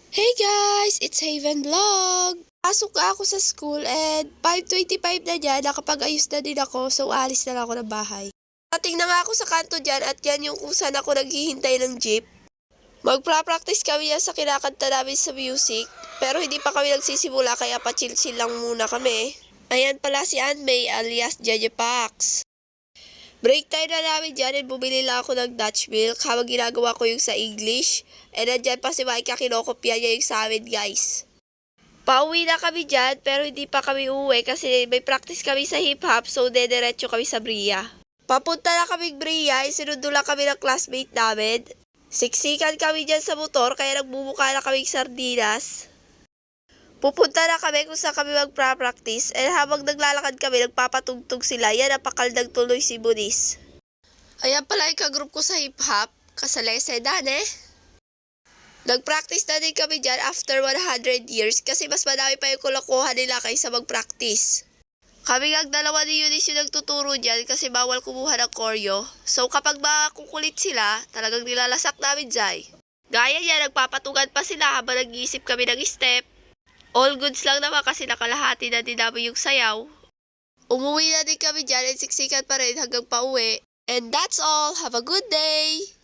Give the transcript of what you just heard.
Hey guys! It's Haven Vlog! Pasok ka ako sa school and 5:25 na dyan, nakapag-ayos na din ako, so alis na lang ako ng bahay. Ating na nga ako sa kanto dyan at yan yung kung saan ako naghihintay ng jeep. Magpra-practice kami yan sa kinakanta namin sa music, pero hindi pa kami nagsisimula kaya pa-chill-chill lang muna kami. Ayan pala si Ann May alias Jaja Pax. Break time na namin dyan and bumili lang ako ng Dutch milk habang ginagawa ko yung sa English. And nandyan pa si Micah, kinokopya niya yung sa amin guys. Pauwi na kami dyan pero hindi pa kami uwi kasi may practice kami sa hip-hop so dediretso kami sa Bria. Papunta na kaming Bria, isinundo lang kami ng classmate namin. Siksikan kami dyan sa motor kaya nagbubuka na kaming sardinas. Pupunta na kami kung saan kami magpa-practice and habang naglalakad kami, nagpapatugtog sila. Yan, napakaldang tuloy si Bunis. Ayan pala yung kagroup ko sa hip-hop. Kasalese dane. Nag-practice na din kami dyan after 100 years kasi mas madami pa yung kulakuhan nila kaysa mag-practice. Kami ang dalawa ni Eunice yung nagtuturo dyan kasi bawal kumuha ng choreo. So kapag makukulit sila, talagang nilalasak namin dyan. Gaya yan, nagpapatugan pa sila habang nag-iisip kami ng step. All goods lang naman kasi nakalahati na din namin yung sayaw. Umuwi na din kami dyan and siksikan pa rin hanggang pauwi. And that's all. Have a good day!